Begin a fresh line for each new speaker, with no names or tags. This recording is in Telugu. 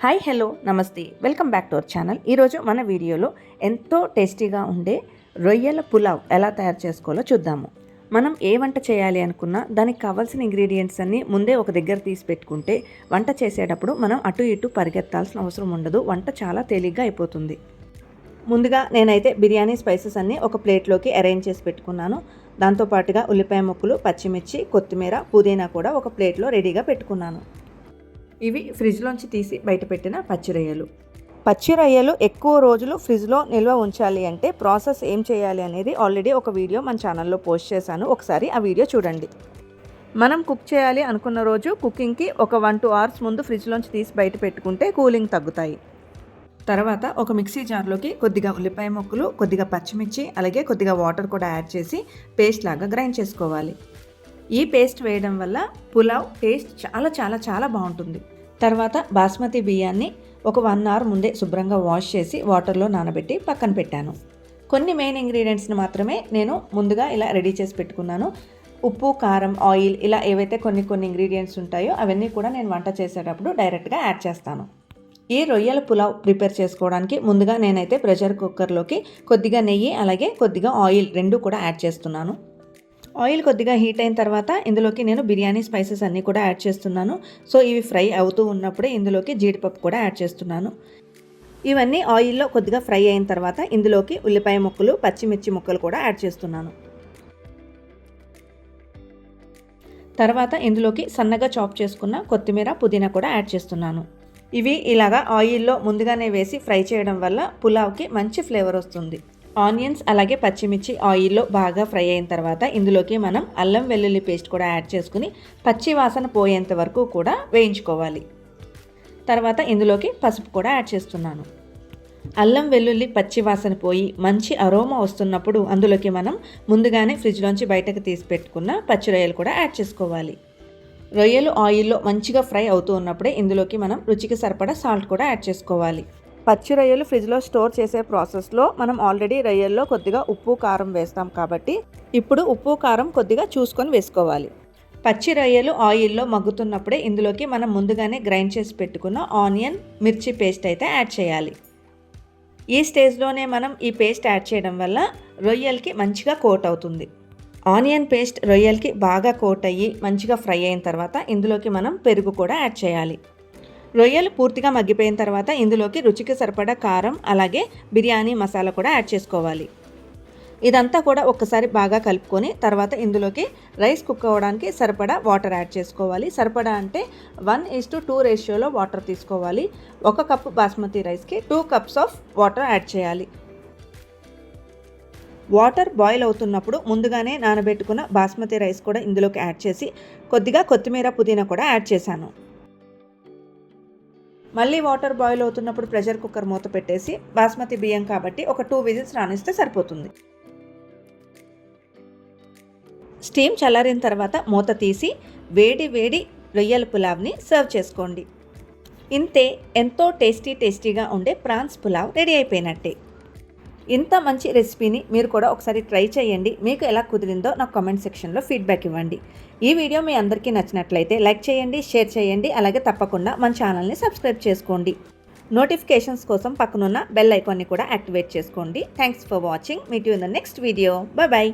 హాయ్ హలో నమస్తే welcome back to our channel. ఈరోజు మన వీడియోలో ఎంతో టేస్టీగా ఉండే రొయ్యల పులావ్ ఎలా తయారు చేసుకోవాలో చూద్దాము. మనం ఏ వంట చేయాలి అనుకున్నా దానికి కావాల్సిన ఇంగ్రీడియంట్స్ అన్నీ ముందే ఒక దగ్గర తీసి పెట్టుకుంటే వంట చేసేటప్పుడు మనం అటు ఇటు పరిగెత్తాల్సిన అవసరం ఉండదు. వంట చాలా తేలిగ్గా అయిపోతుంది. ముందుగా నేనైతే బిర్యానీ స్పైసెస్ అన్నీ ఒక ప్లేట్లోకి అరేంజ్ చేసి పెట్టుకున్నాను. దాంతోపాటుగా ఉల్లిపాయ ముక్కలు, పచ్చిమిర్చి, కొత్తిమీర, పుదీనా కూడా ఒక ప్లేట్లో రెడీగా పెట్టుకున్నాను. ఇవి ఫ్రిడ్జ్లోంచి తీసి బయట పెట్టిన పచ్చి రొయ్యలు ఎక్కువ రోజులు ఫ్రిడ్జ్లో నిల్వ ఉంచాలి అంటే ప్రాసెస్ ఏం చేయాలి అనేది ఆల్రెడీ ఒక వీడియో మన ఛానల్లో పోస్ట్ చేశాను. ఒకసారి ఆ వీడియో చూడండి. మనం కుక్ చేయాలి అనుకున్న రోజు కుకింగ్కి ఒక 1-2 అవర్స్ ముందు ఫ్రిడ్జ్లోంచి తీసి బయట పెట్టుకుంటే కూలింగ్ తగ్గుతాయి. తర్వాత ఒక మిక్సీ జార్లోకి కొద్దిగా ఉల్లిపాయ ముక్కలు, కొద్దిగా పచ్చిమిర్చి, అలాగే కొద్దిగా వాటర్ కూడా యాడ్ చేసి పేస్ట్ లాగా గ్రైండ్ చేసుకోవాలి. ఈ పేస్ట్ వేయడం వల్ల పులావ్ టేస్ట్ చాలా చాలా చాలా బాగుంటుంది. తర్వాత బాస్మతి బియ్యాన్ని ఒక 1 అవర్ ముందే శుభ్రంగా వాష్ చేసి వాటర్లో నానబెట్టి పక్కన పెట్టాను. కొన్ని మెయిన్ ఇంగ్రీడియంట్స్ని మాత్రమే నేను ముందుగా ఇలా రెడీ చేసి పెట్టుకున్నాను. ఉప్పు, కారం, ఆయిల్ ఇలా ఏవైతే కొన్ని ఇంగ్రీడియంట్స్ ఉంటాయో అవన్నీ కూడా నేను వంట చేసేటప్పుడు డైరెక్ట్గా యాడ్ చేస్తాను. ఈ రొయ్యల పులావ్ ప్రిపేర్ చేసుకోవడానికి ముందుగా నేనైతే ప్రెషర్ కుక్కర్లోకి కొద్దిగా నెయ్యి అలాగే కొద్దిగా ఆయిల్ రెండు కూడా యాడ్ చేస్తున్నాను. ఆయిల్ కొద్దిగా హీట్ అయిన తర్వాత ఇందులోకి నేను బిర్యానీ స్పైసెస్ అన్నీ కూడా యాడ్ చేస్తున్నాను. సో ఇవి ఫ్రై అవుతూ ఉన్నప్పుడే ఇందులోకి జీడిపప్పు కూడా యాడ్ చేస్తున్నాను. ఇవన్నీ ఆయిల్లో కొద్దిగా ఫ్రై అయిన తర్వాత ఇందులోకి ఉల్లిపాయ ముక్కలు, పచ్చిమిర్చి ముక్కలు కూడా యాడ్ చేస్తున్నాను. తర్వాత ఇందులోకి సన్నగా చాప్ చేసుకున్న కొత్తిమీర, పుదీనా కూడా యాడ్ చేస్తున్నాను. ఇవి ఇలాగా ఆయిల్లో ముందుగానే వేసి ఫ్రై చేయడం వల్ల పులావ్కి మంచి ఫ్లేవర్ వస్తుంది. ఆనియన్స్ అలాగే పచ్చిమిర్చి ఆయిల్లో బాగా ఫ్రై అయిన తర్వాత ఇందులోకి మనం అల్లం వెల్లుల్లి పేస్ట్ కూడా యాడ్ చేసుకుని పచ్చి వాసన పోయేంత వరకు కూడా వేయించుకోవాలి. తర్వాత ఇందులోకి పసుపు కూడా యాడ్ చేస్తున్నాను. అల్లం వెల్లుల్లి పచ్చి వాసన పోయి మంచి అరోమా వస్తున్నప్పుడు అందులోకి మనం ముందుగానే ఫ్రిడ్జ్లోంచి బయటకు తీసి పెట్టుకున్న పచ్చి రొయ్యలు కూడా యాడ్ చేసుకోవాలి. రొయ్యలు ఆయిల్లో మంచిగా ఫ్రై అవుతూ ఉన్నప్పుడే ఇందులోకి మనం రుచికి సరిపడా సాల్ట్ కూడా యాడ్ చేసుకోవాలి. పచ్చి రొయ్యలు ఫ్రిడ్జ్లో స్టోర్ చేసే ప్రాసెస్లో మనం ఆల్రెడీ రొయ్యల్లో కొద్దిగా ఉప్పు, కారం వేస్తాం కాబట్టి ఇప్పుడు ఉప్పు, కారం కొద్దిగా చూసుకొని వేసుకోవాలి. పచ్చి రొయ్యలు ఆయిల్లో మగ్గుతున్నప్పుడే ఇందులోకి మనం ముందుగానే గ్రైండ్ చేసి పెట్టుకున్న ఆనియన్, మిర్చి పేస్ట్ అయితే యాడ్ చేయాలి. ఈ స్టేజ్లోనే మనం ఈ పేస్ట్ యాడ్ చేయడం వల్ల రొయ్యలకి మంచిగా కోట్ అవుతుంది. ఆనియన్ పేస్ట్ రొయ్యలకి బాగా కోట్ అయ్యి మంచిగా ఫ్రై అయిన తర్వాత ఇందులోకి మనం పెరుగు కూడా యాడ్ చేయాలి. రొయ్యలు పూర్తిగా మగ్గిపోయిన తర్వాత ఇందులోకి రుచికి సరిపడా కారం అలాగే బిర్యానీ మసాలా కూడా యాడ్ చేసుకోవాలి. ఇదంతా కూడా ఒక్కసారి బాగా కలుపుకొని తర్వాత ఇందులోకి రైస్ కుక్ అవ్వడానికి సరిపడా వాటర్ యాడ్ చేసుకోవాలి. సరిపడా అంటే 1:2 రేషియోలో వాటర్ తీసుకోవాలి. 1 కప్పు బాస్మతి రైస్కి 2 కప్స్ ఆఫ్ వాటర్ యాడ్ చేయాలి. వాటర్ బాయిల్ అవుతున్నప్పుడు ముందుగానే నానబెట్టుకున్న బాస్మతి రైస్ కూడా ఇందులోకి యాడ్ చేసి కొద్దిగా కొత్తిమీర, పుదీనా కూడా యాడ్ చేశాను. మళ్ళీ వాటర్ బాయిల్ అవుతున్నప్పుడు ప్రెషర్ కుక్కర్ మూత పెట్టేసి బాస్మతి బియ్యం కాబట్టి ఒక 2 విజిల్స్ రానిస్తే సరిపోతుంది. స్టీమ్ చల్లారిన తర్వాత మూత తీసి వేడి వేడి రొయ్యల పులావ్ని సర్వ్ చేసుకోండి. ఇంతే, ఎంతో టేస్టీగా ఉండే ప్రాన్స్ పులావ్ రెడీ అయిపోయినట్టే. ఇంత మంచి రెసిపీని మీరు కూడా ఒకసారి ట్రై చేయండి. మీకు ఎలా కుదిరిందో నాకు కామెంట్ సెక్షన్లో ఫీడ్బ్యాక్ ఇవ్వండి. ఈ వీడియో మీ అందరికీ నచ్చినట్లయితే లైక్ చేయండి, షేర్ చేయండి, అలాగే తప్పకుండా మన ఛానల్ని సబ్స్క్రైబ్ చేసుకోండి. నోటిఫికేషన్స్ కోసం పక్కనున్న బెల్ ఐకాన్ని కూడా యాక్టివేట్ చేసుకోండి. Thanks for watching. Meet you in the next video. Bye.